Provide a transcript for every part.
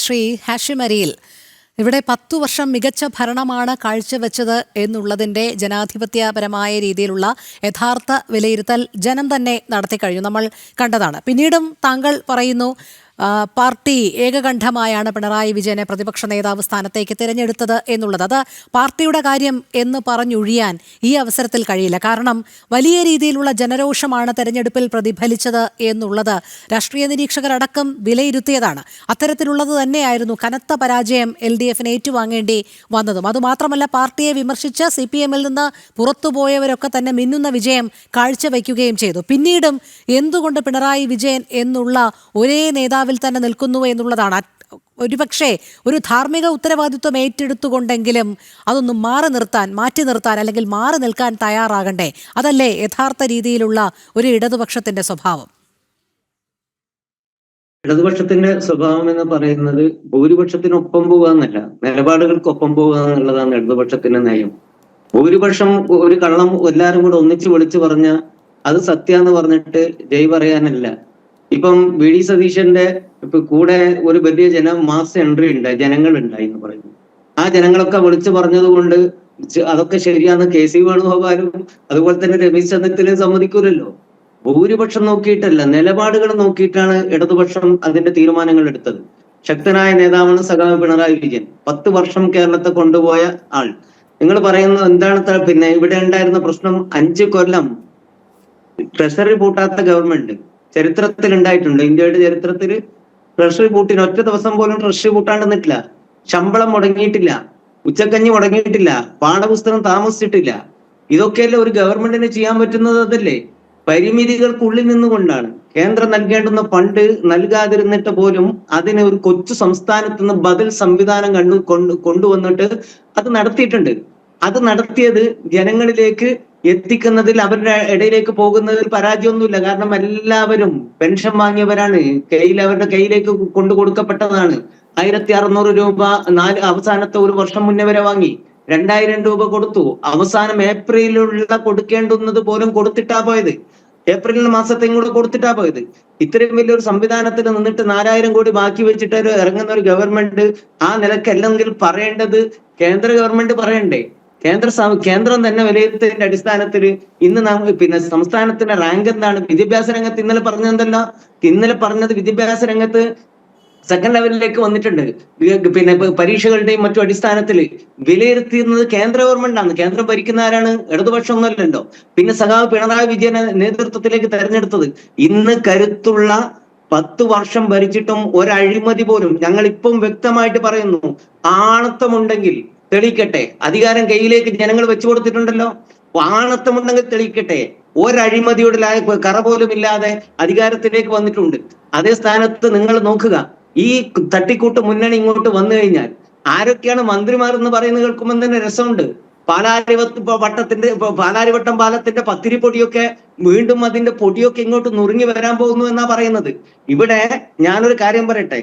ശ്രീ ഹാഷിം അരിയിൽ ഇവിടെ 10 വർഷം മികച്ച ഭരണമാണ് കാഴ്ചവെച്ചത് എന്നുള്ളതിൻ്റെ ജനാധിപത്യപരമായ രീതിയിലുള്ള യഥാർത്ഥ വിലയിരുത്തൽ ജനം തന്നെ നടത്തിക്കഴിഞ്ഞു. നമ്മൾ കണ്ടതാണ്. പിന്നീടും താങ്കൾ പറയുന്നു പാർട്ടി ഏകകണ്ഠമായാണ് പിണറായി വിജയനെ പ്രതിപക്ഷ നേതാവ് സ്ഥാനത്തേക്ക് തിരഞ്ഞെടുത്തത് എന്നുള്ളത്. അത് പാർട്ടിയുടെ കാര്യം എന്ന് പറഞ്ഞൊഴിയാൻ ഈ അവസരത്തിൽ കഴിയില്ല. കാരണം വലിയ രീതിയിലുള്ള ജനരോഷമാണ് തെരഞ്ഞെടുപ്പിൽ പ്രതിഫലിച്ചത് എന്നുള്ളത് രാഷ്ട്രീയ നിരീക്ഷകരടക്കം വിലയിരുത്തിയതാണ്. അത്തരത്തിലുള്ളത് തന്നെയായിരുന്നു കനത്ത പരാജയം LDFന് ഏറ്റുവാങ്ങേണ്ടി വന്നതും. അതുമാത്രമല്ല, പാർട്ടിയെ വിമർശിച്ച് CPMൽ നിന്ന് പുറത്തുപോയവരൊക്കെ തന്നെ മിന്നുന്ന വിജയം കാഴ്ചവെക്കുകയും ചെയ്തു. പിന്നീടും എന്തുകൊണ്ട് പിണറായി വിജയൻ എന്നുള്ള ഒരേ നേതാവിൽ തന്നെ നിൽക്കുന്നു എന്നുള്ളതാണ്. ഒരുപക്ഷെ ഒരു ധാർമ്മിക ഉത്തരവാദിത്വം ഏറ്റെടുത്തുകൊണ്ടെങ്കിലും അതൊന്നും മാറ്റി നിർത്താൻ അല്ലെങ്കിൽ മാറി നിൽക്കാൻ തയ്യാറാകണ്ടേ? അതല്ലേ യഥാർത്ഥ രീതിയിലുള്ള ഒരു ഇടതുപക്ഷത്തിന്റെ സ്വഭാവം? ഇടതുപക്ഷത്തിന്റെ സ്വഭാവം എന്ന് പറയുന്നത് ഭൂരിപക്ഷത്തിനൊപ്പം പോകാന്നല്ല, നിലപാടുകൾക്കൊപ്പം പോകുക എന്നുള്ളതാണ് ഇടതുപക്ഷത്തിന്റെ നയം. ഭൂരിപക്ഷം ഒരു കള്ളം എല്ലാവരും കൂടെ ഒന്നിച്ച് വിളിച്ചു പറഞ്ഞ അത് സത്യാന്ന് പറഞ്ഞിട്ട് ജയ് പറയാനല്ല. ഇപ്പം VD സതീശന്റെ കൂടെ ഒരു വലിയ മാസ് എൻട്രി ഉണ്ടായി, ജനങ്ങൾ ഉണ്ടായി എന്ന് പറയുന്നു. ആ ജനങ്ങളൊക്കെ വിളിച്ചു പറഞ്ഞത് കൊണ്ട് അതൊക്കെ ശരിയാന്ന് KC വേണുഗോപാലും അതുപോലെ തന്നെ രമേശ് ചെന്നിത്തലയും സമ്മതിക്കൂലല്ലോ. ഭൂരിപക്ഷം നോക്കിയിട്ടല്ല, നിലപാടുകൾ നോക്കിയിട്ടാണ് ഇടതുപക്ഷം അതിന്റെ തീരുമാനങ്ങൾ എടുത്തത്. ശക്തനായ നേതാവാണ് സഖാവ് പിണറായി വിജയൻ. 10 വർഷം കേരളത്തെ കൊണ്ടുപോയ ആൾ. നിങ്ങൾ പറയുന്നത് എന്താണ്? പിന്നെ ഇവിടെ ഉണ്ടായിരുന്ന പ്രശ്നം 5 കൊല്ലം ട്രഷറി പൂട്ടാത്ത ഗവൺമെന്റ് ചരിത്രത്തിൽ ഉണ്ടായിട്ടുണ്ട്. ഇന്ത്യയുടെ ചരിത്രത്തിൽ ട്രഷറി പൂട്ടിന് ഒറ്റ ദിവസം പോലും ട്രഷറി പൂട്ടാണ്ട് നിന്നിട്ടില്ല. ശമ്പളം മുടങ്ങിയിട്ടില്ല, ഉച്ചക്കഞ്ഞി മുടങ്ങിയിട്ടില്ല, പാഠപുസ്തകം താമസിച്ചിട്ടില്ല. ഇതൊക്കെയല്ലേ ഒരു ഗവൺമെന്റിന് ചെയ്യാൻ പറ്റുന്നത്? അതല്ലേ പരിമിതികൾക്കുള്ളിൽ നിന്നുകൊണ്ടാണ്. കേന്ദ്രം നൽകേണ്ടുന്ന ഫണ്ട് നൽകാതിരുന്നിട്ട് പോലും അതിന് ഒരു കൊച്ചു സംസ്ഥാനത്ത് നിന്ന് ബദൽ സംവിധാനം കൊണ്ടുവന്നിട്ട് അത് നടത്തിയിട്ടുണ്ട്. അത് നടത്തിയത് ജനങ്ങളിലേക്ക് എത്തിക്കുന്നതിൽ, അവരുടെ ഇടയിലേക്ക് പോകുന്നതിൽ പരാജയമൊന്നുമില്ല. കാരണം എല്ലാവരും പെൻഷൻ വാങ്ങിയവരാണ്. അവരുടെ കയ്യിലേക്ക് കൊണ്ടു കൊടുക്കപ്പെട്ടതാണ്. 1600 രൂപ അവസാനത്തെ ഒരു വർഷം മുന്നേ വരെ വാങ്ങി. 2000 രൂപ കൊടുത്തു. അവസാനം ഏപ്രിലുള്ള കൊടുക്കേണ്ടുന്നത് പോലും കൊടുത്തിട്ടാ പോയത്. ഏപ്രിൽ മാസത്തെ കൂടെ കൊടുത്തിട്ടാ പോയത്. ഇത്രയും വലിയൊരു സംവിധാനത്തിൽ നിന്നിട്ട് 4000 കോടി ബാക്കി വെച്ചിട്ട് ഇറങ്ങുന്ന ഒരു ഗവൺമെന്റ് ആ നിലക്കല്ലെങ്കിൽ പറയേണ്ടത് കേന്ദ്ര ഗവൺമെന്റ് പറയണ്ടേ? കേന്ദ്രം തന്നെ വിലയിരുത്തലിന്റെ അടിസ്ഥാനത്തിൽ ഇന്ന് പിന്നെ സംസ്ഥാനത്തിന്റെ റാങ്ക് എന്താണ്? വിദ്യാഭ്യാസ രംഗത്ത് ഇന്നലെ പറഞ്ഞത് വിദ്യാഭ്യാസ രംഗത്ത് സെക്കൻഡ് ലെവലിലേക്ക് വന്നിട്ടുണ്ട്. പിന്നെ പരീക്ഷകളുടെയും മറ്റു അടിസ്ഥാനത്തിൽ വിലയിരുത്തുന്നത് കേന്ദ്ര ഗവൺമെന്റാണ്. കേന്ദ്രം ഭരിക്കുന്ന ആരാണ്? ഇടതുപക്ഷം ഒന്നുമല്ലല്ലോ. പിന്നെ സഖാവ് പിണറായി വിജയനെ നേതൃത്വത്തിലേക്ക് തെരഞ്ഞെടുത്തത്. ഇന്ന് കരുത്തുള്ള 10 വർഷം ഭരിച്ചിട്ടും ഒരഴിമതി പോലും, ഞങ്ങൾ ഇപ്പം വ്യക്തമായിട്ട് പറയുന്നു, ആണത്തമുണ്ടെങ്കിൽ തെളിയിക്കട്ടെ. അധികാരം കയ്യിലേക്ക് ജനങ്ങൾ വെച്ചു കൊടുത്തിട്ടുണ്ടല്ലോ. ആണത്തമുണ്ടെങ്കിൽ തെളിയിക്കട്ടെ. ഒരഴിമതിയുടെ കറ പോലും ഇല്ലാതെ അധികാരത്തിലേക്ക് വന്നിട്ടുണ്ട്. അതേ സ്ഥാനത്ത് നിങ്ങൾ നോക്കുക, ഈ തട്ടിക്കൂട്ട് മുന്നണി ഇങ്ങോട്ട് വന്നു കഴിഞ്ഞാൽ ആരൊക്കെയാണ് മന്ത്രിമാർ എന്ന് പറയുന്നത് കേൾക്കുമ്പോൾ തന്നെ രസമുണ്ട്. പാലാരിവട്ടം പാലത്തിന്റെ പത്തിരി പൊടിയൊക്കെ വീണ്ടും അതിന്റെ പൊടിയൊക്കെ ഇങ്ങോട്ട് നുറുങ്ങി വരാൻ പോകുന്നു എന്നാ പറയുന്നത്. ഇവിടെ ഞാനൊരു കാര്യം പറയട്ടെ,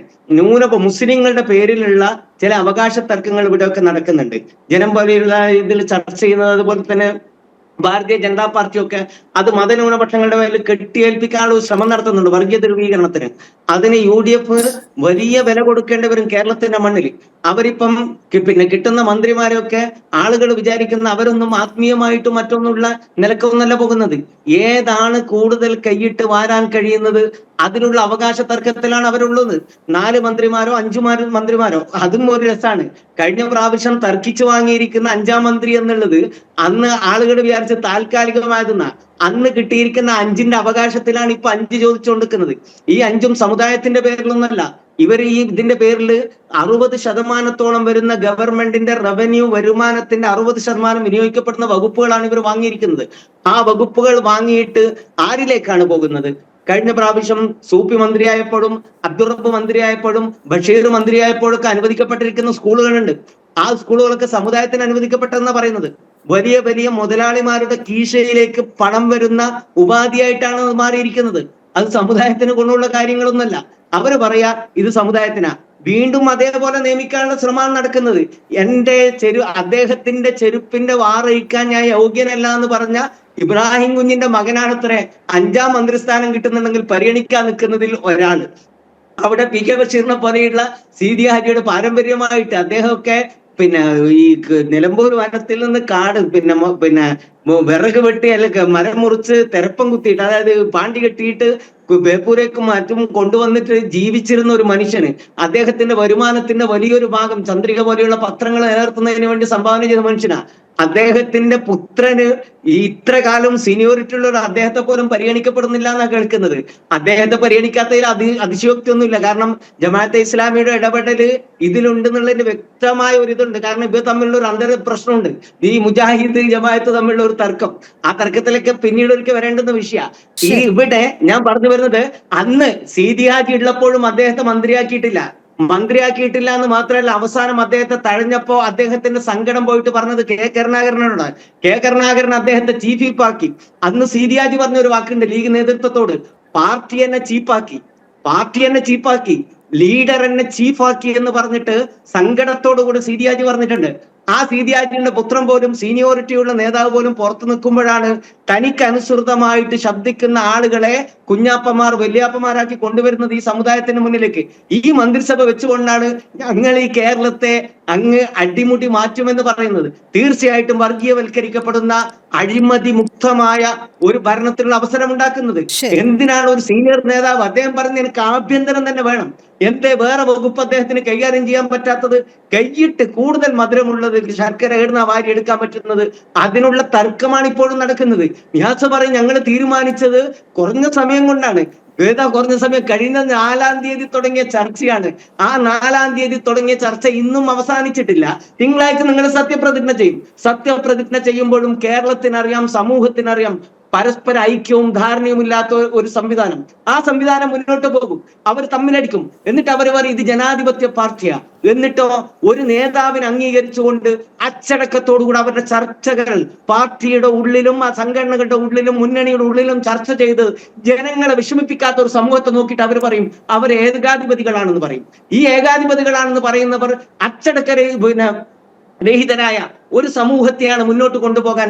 മുസ്ലിങ്ങളുടെ പേരിലുള്ള ചില അവകാശ തർക്കങ്ങൾ ഇവിടെയൊക്കെ നടക്കുന്നുണ്ട്. ജനം പോലെയുള്ള ഇതിൽ ചർച്ച ചെയ്യുന്നത്, അതുപോലെ തന്നെ ഭാരതീയ ജനതാ പാർട്ടിയൊക്കെ അത് മതന്യൂനപക്ഷങ്ങളുടെ മേലിൽ കെട്ടിയേൽപ്പിക്കാനുള്ള ശ്രമം നടത്തുന്നുണ്ട്, വർഗീയ ധ്രുവീകരണത്തിന്. അതിന് UDF വലിയ വില കൊടുക്കേണ്ടി വരും കേരളത്തിന്റെ മണ്ണിൽ. അവരിപ്പം പിന്നെ കിട്ടുന്ന മന്ത്രിമാരൊക്കെ ആളുകൾ വിചാരിക്കുന്ന അവരൊന്നും ആത്മീയമായിട്ടും മറ്റൊന്നുള്ള നിലക്കൊന്നല്ല പോകുന്നത്. ഏതാണ് കൂടുതൽ കൈയിട്ട് വാരാൻ കഴിയുന്നത് അതിനുള്ള അവകാശ തർക്കത്തിലാണ് അവരുള്ളത്. 4 മന്ത്രിമാരോ 5 മന്ത്രിമാരോ അതും ഒരു രസമാണ്. കഴിഞ്ഞ പ്രാവശ്യം തർക്കിച്ചു വാങ്ങിയിരിക്കുന്ന 5ാം മന്ത്രി എന്നുള്ളത് അന്ന് ആളുകൾ വിചാരിച്ച താൽക്കാലികമായതെന്ന. അന്ന് കിട്ടിയിരിക്കുന്ന 5ന്റെ അവകാശത്തിലാണ് ഇപ്പൊ 5 ചോദിച്ചുകൊണ്ടിരിക്കുന്നത്. ഈ 5ഉം സമുദായത്തിന്റെ പേരിലൊന്നല്ല. ഇവർ ഇതിന്റെ പേരിൽ 60% വരുന്ന ഗവൺമെന്റിന്റെ റവന്യൂ വരുമാനത്തിന്റെ 60% വിനിയോഗിക്കപ്പെടുന്ന വകുപ്പുകളാണ് ഇവർ വാങ്ങിയിരിക്കുന്നത്. ആ വകുപ്പുകൾ വാങ്ങിയിട്ട് ആരിലേക്കാണ് പോകുന്നത്? കഴിഞ്ഞ പ്രാവശ്യം സൂപ്പി മന്ത്രിയായപ്പോഴും അബ്ദുറബ്ബ് മന്ത്രിയായപ്പോഴും ബഷീർ മന്ത്രിയായപ്പോഴൊക്കെ അനുവദിക്കപ്പെട്ടിരിക്കുന്ന സ്കൂളുകളുണ്ട്. ആ സ്കൂളുകളൊക്കെ സമുദായത്തിന് അനുവദിക്കപ്പെട്ടെന്നാ പറയുന്നത്. വലിയ വലിയ മുതലാളിമാരുടെ കീശയിലേക്ക് പണം വരുന്ന ഉപാധിയായിട്ടാണ് അത് മാറിയിരിക്കുന്നത്. അത് സമുദായത്തിന് ഗുണമുള്ള കാര്യങ്ങളൊന്നുമല്ല. അവര് പറയാ ഇത് സമുദായത്തിനാ. വീണ്ടും അതേപോലെ നിയമിക്കാനുള്ള ശ്രമമാണ് നടക്കുന്നത്. അദ്ദേഹത്തിന്റെ ചെരുപ്പിന്റെ വാറയിക്കാൻ ഞാൻ യോഗ്യനല്ല എന്ന് പറഞ്ഞ ഇബ്രാഹിം കുഞ്ഞിന്റെ മകനാണത്രേ 5ാം മന്ത്രിസ്ഥാനം കിട്ടുന്നുണ്ടെങ്കിൽ പരിഗണിക്കാൻ നിൽക്കുന്നതിൽ ഒരാള്. അവിടെ പി കെ ബഷീറിനെ പോലെയുള്ള സീതി ഹാജിയുടെ പാരമ്പര്യമായിട്ട് അദ്ദേഹമൊക്കെ പിന്നെ ഈ നിലമ്പൂർ വനത്തിൽ നിന്ന് കാട് പിന്നെ വിറക് വെട്ടി അല്ലെങ്കിൽ മരം മുറിച്ച് തെരപ്പം കുത്തിയിട്ട്, അതായത് പാണ്ടി കെട്ടിയിട്ട് ബേപ്പൂരേക്കും മറ്റും കൊണ്ടുവന്നിട്ട് ജീവിച്ചിരുന്ന ഒരു മനുഷ്യന് അദ്ദേഹത്തിന്റെ വരുമാനത്തിന്റെ വലിയൊരു ഭാഗം ചന്ദ്രിക പോലെയുള്ള പത്രങ്ങൾ നിലനിർത്തുന്നതിന് വേണ്ടി സംഭാവന ചെയ്ത മനുഷ്യനാ. അദ്ദേഹത്തിന്റെ പുത്രന് ഈ ഇത്ര കാലം സീനിയോറിറ്റി ഉള്ള അദ്ദേഹത്തെ പോലും പരിഗണിക്കപ്പെടുന്നില്ല എന്നാണ് കേൾക്കുന്നത്. അദ്ദേഹത്തെ പരിഗണിക്കാത്തതിൽ അതിശയോക്തിയൊന്നുമില്ല. കാരണം ജമാഅത്തെ ഇസ്ലാമിയുടെ ഇടപെടല് ഇതിലുണ്ടെന്നുള്ളതിന്റെ വ്യക്തമായ ഒരു ഇതുണ്ട്. കാരണം ഇവർ തമ്മിലുള്ള ഒരു അന്തര പ്രശ്നമുണ്ട്. ഈ മുജാഹിദ് ജമാഅത്ത് തമ്മിലുള്ള ഒരു തർക്കം, ആ തർക്കത്തിലൊക്കെ പിന്നീട് ഒരിക്കൽ വരേണ്ടുന്ന വിഷയമാണ്. ഈ ഇവിടെ ഞാൻ പറഞ്ഞു വരുന്നത്, അന്ന് സീതി ഹാജി ഉള്ളപ്പോഴും അദ്ദേഹത്തെ മന്ത്രിയാക്കിയിട്ടില്ല എന്ന് മാത്രമല്ല, അവസാനം അദ്ദേഹത്തെ തഴഞ്ഞപ്പോ അദ്ദേഹത്തിന്റെ സങ്കടം പോയിട്ട് പറഞ്ഞത് കെ കരുണാകരനോട്. കെ കരുണാകരൻ അദ്ദേഹത്തെ ചീഫ് വിപ്പ് ആക്കി. അന്ന് സീതി ഹാജി പറഞ്ഞ ഒരു വാക്കുണ്ട് ലീഗ് നേതൃത്വത്തോട്, പാർട്ടി എന്നെ ചീപ്പാക്കി, ലീഡർ എന്നെ ചീഫാക്കി എന്ന് പറഞ്ഞിട്ട് സങ്കടത്തോടു കൂടി സീതി ഹാജി പറഞ്ഞിട്ടുണ്ട്. ആ സീതി ഹാജിയുടെ പുത്രൻ പോലും, സീനിയോറിറ്റിയുള്ള നേതാവ് പോലും പുറത്തു നിൽക്കുമ്പോഴാണ് തനിക്ക് അനുസൃതമായിട്ട് ശബ്ദിക്കുന്ന ആളുകളെ കുഞ്ഞാപ്പമാർ വലിയാപ്പമാരാക്കി കൊണ്ടുവരുന്നത് ഈ സമുദായത്തിന് മുന്നിലേക്ക്. ഈ മന്ത്രിസഭ വെച്ചുകൊണ്ടാണ് ഞങ്ങൾ ഈ കേരളത്തെ അങ്ങ് അടിമുടി മാറ്റുമെന്ന് പറയുന്നത്. തീർച്ചയായിട്ടും വർഗീയവൽക്കരിക്കപ്പെടുന്ന അഴിമതി മുക്തമായ ഒരു ഭരണത്തിനുള്ള അവസരം ഉണ്ടാക്കുന്നത്. എന്തിനാണ് ഒരു സീനിയർ നേതാവ് അദ്ദേഹം പറഞ്ഞ എനിക്ക് ആഭ്യന്തരം തന്നെ വേണം, എന്തേ വേറെ വകുപ്പ് അദ്ദേഹത്തിന് കൈകാര്യം ചെയ്യാൻ പറ്റാത്തത്? കൈയിട്ട് കൂടുതൽ മധുരമുള്ളത് ശർക്കര എഴുന്ന വാരി എടുക്കാൻ പറ്റുന്നത്, അതിനുള്ള തർക്കമാണ് ഇപ്പോഴും നടക്കുന്നത്. നിയാസ് പറയും ഞങ്ങൾ തീരുമാനിച്ചത് കുറഞ്ഞ സമയം കൊണ്ടാണ്. കുറഞ്ഞ സമയം കഴിഞ്ഞ 4-ാം തീയതി തുടങ്ങിയ ചർച്ചയാണ്. ആ 4-ാം തീയതി തുടങ്ങിയ ചർച്ച ഇന്നും അവസാനിച്ചിട്ടില്ല. തിങ്കളാഴ്ച നിങ്ങൾ സത്യപ്രതിജ്ഞ ചെയ്യുമ്പോഴും കേരളത്തിനറിയാം, സമൂഹത്തിനറിയാം, പരസ്പര ഐക്യവും ധാരണയും ഇല്ലാത്ത ഒരു സംവിധാനം. ആ സംവിധാനം മുന്നോട്ട് പോകും, അവർ തമ്മിലടിക്കും. എന്നിട്ട് അവർ പറയും ഇത് ജനാധിപത്യ പാർട്ടിയാ. എന്നിട്ടോ ഒരു നേതാവിനെ അംഗീകരിച്ചുകൊണ്ട് അച്ചടക്കത്തോടുകൂടി അവരുടെ ചർച്ചകൾ പാർട്ടിയുടെ ഉള്ളിലും ആ സംഘടനകളുടെ ഉള്ളിലും മുന്നണിയുടെ ഉള്ളിലും ചർച്ച ചെയ്ത് ജനങ്ങളെ വിഷമിപ്പിക്കാത്ത ഒരു സമൂഹത്തെ നോക്കിയിട്ട് അവർ പറയും അവർ ഏകാധിപതികളാണെന്ന് പറയും. ഈ ഏകാധിപതികളാണെന്ന് പറയുന്നവർ രഹിതനായ ഒരു സമൂഹത്തെയാണ് മുന്നോട്ട് കൊണ്ടുപോകാൻ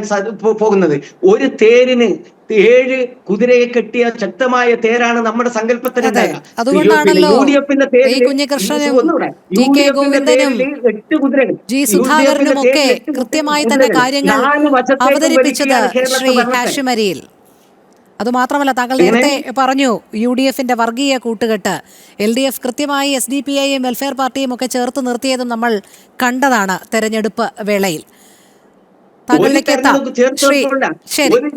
പോകുന്നത്. ഒരു തേരിന് 7 കുതിരയെ കെട്ടിയ ശക്തമായ തേരാണ് നമ്മുടെ സങ്കല്പത്തിന്. അതുകൊണ്ടാണല്ലോ കുഞ്ഞികൃഷ്ണനും ടി കെ ഗോവിന്ദനും ജി സുധാകരനും ഒക്കെ കൃത്യമായി തന്നെ കാര്യങ്ങൾ അവതരിപ്പിച്ചത് ശ്രീ ഹാഷിം അരിയിൽ. അതുമാത്രമല്ല, താങ്കൾ നേരത്തെ പറഞ്ഞു UDF-ന്റെ വർഗീയ കൂട്ടുകെട്ട്, LDF കൃത്യമായി SDPI-യും വെൽഫെയർ പാർട്ടിയും ഒക്കെ ചേർത്ത് നിർത്തിയതും നമ്മൾ കണ്ടതാണ് തെരഞ്ഞെടുപ്പ് വേളയിൽ.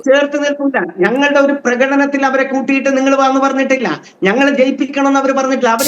ചേർത്ത് നിൽക്കില്ല. ഞങ്ങളുടെ ഒരു പ്രകടനത്തിൽ അവരെ കൂട്ടിയിട്ട് നിങ്ങൾ വന്ന് പറഞ്ഞിട്ടില്ല, ഞങ്ങളെ ജയിപ്പിക്കണം എന്ന് അവർ പറഞ്ഞിട്ടില്ല. അവർ